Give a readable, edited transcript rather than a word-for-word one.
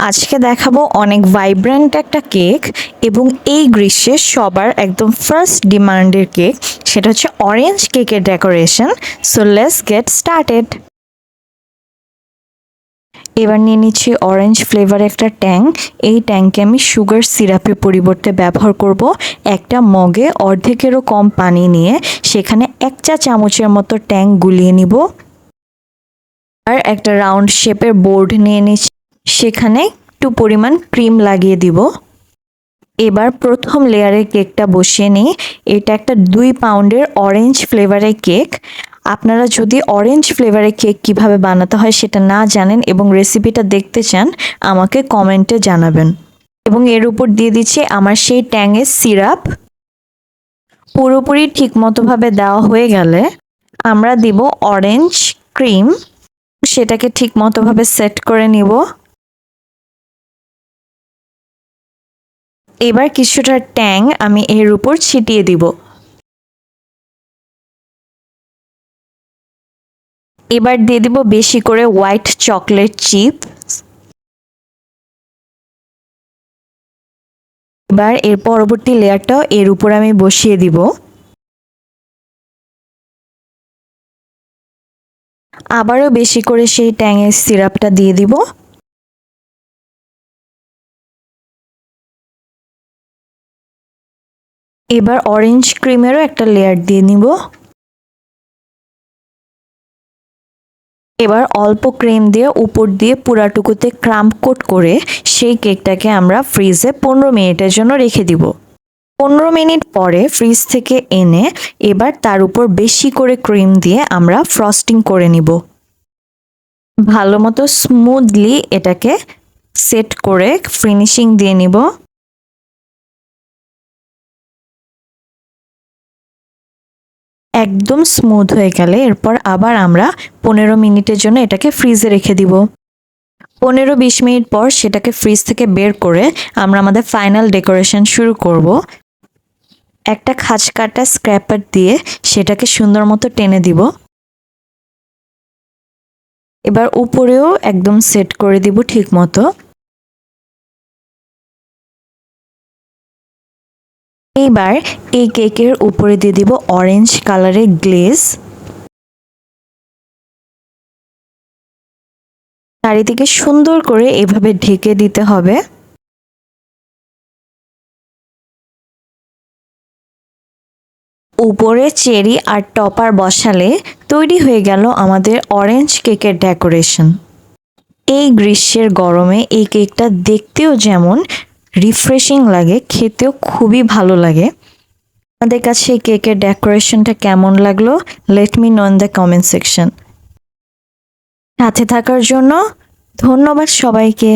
আজকে দেখাবো অনেক ভাইব্রেন্ট একটা কেক এবং এই গ্রীষ্মে সবার একদম ফার্স্ট ডিমান্ডের কেক, সেটা হচ্ছে অরেঞ্জ কেকের decoration. So let's get started. এবার নিয়ে নিচ্ছি অরেঞ্জ ফ্লেভার একটা ট্যাঙ্ক। এই ট্যাঙ্কে আমি সুগার সিরাপের পরিবর্তে ব্যবহার করব একটা মগে অর্ধেকেরও কম পানি নিয়ে সেখানে 1 চা চামচের মতো ট্যাঙ্ক গুলিয়ে নিব। আর একটা রাউন্ড শেপের বোর্ড নিয়ে নিচ্ছি, সেখানে একটু পরিমাণ ক্রিম লাগিয়ে দিব। এবার প্রথম লেয়ারের কেকটা বসিয়ে নিই। এটা একটা 2 পাউন্ডের অরেঞ্জ ফ্লেভারের কেক। আপনারা যদি অরেঞ্জ ফ্লেভারের কেক কিভাবে বানাতে হয় সেটা না জানেন এবং রেসিপিটা দেখতে চান, আমাকে কমেন্টে জানাবেন। এবং এর উপর দিয়ে দিচ্ছি আমার সেই ট্যাঙের সিরাপ। পুরোপুরি ঠিকমতোভাবে দেওয়া হয়ে গেলে আমরা দিব অরেঞ্জ ক্রিম, সেটাকে ঠিকমতোভাবে সেট করে নিব। এবার কিছুটা ট্যাং আমি এর উপর ছিটিয়ে দিব। এবার দিয়ে দিব বেশি করে হোয়াইট চকলেট চিপ। এবার এর পরবর্তী লেয়ারটাও এর উপর আমি বসিয়ে দিব। আবারও বেশি করে সেই ট্যাঙের সিরাপটা দিয়ে দিব। এবার অরেঞ্জ ক্রিমেরও একটা লেয়ার দিয়ে নিব। এবার অল্প ক্রিম দিয়ে উপর দিয়ে পুরাটুকুতে ক্রাম্প কোট করে সেই কেকটাকে আমরা ফ্রিজে 15 মিনিটের জন্য রেখে দিব। 15 মিনিট পরে ফ্রিজ থেকে এনে এবার তার উপর বেশি করে ক্রিম দিয়ে আমরা ফ্রস্টিং করে নিব। ভালো মতো স্মুথলি এটাকে সেট করে ফিনিশিং দিয়ে নিব। একদম স্মুথ হয়ে গেলে এরপর আবার আমরা 15 মিনিটের জন্য এটাকে ফ্রিজে রেখে দিব। 15-20 মিনিট পর সেটাকে ফ্রিজ থেকে বের করে আমরা আমাদের ফাইনাল ডেকোরেশন শুরু করব। একটা খাঁজ কাটা স্ক্র্যাপার দিয়ে সেটাকে সুন্দর মতো টেনে দিব। এবার উপরেও একদম সেট করে দিব ঠিক মতো। এইবার এই কেকের উপরে দিয়ে দিব অরেঞ্জ কালারের গ্লেজ। চারিদিকে সুন্দর করে এভাবে ঢেকে দিতে হবে। উপরে চেরি আর টপার বসালে তৈরি হয়ে গেল আমাদের অরেঞ্জ কেকের ডেকোরেশন। এই গ্রীষ্মের গরমে এই কেকটা দেখতেও যেমন রিফ্রেশিং লাগে, খেতেও খুবই ভালো লাগে। আমাদের কাছে এই কেকের ডেকোরেশনটা কেমন লাগলো, let me no in the comment section. সাথে থাকার জন্য ধন্যবাদ সবাইকে।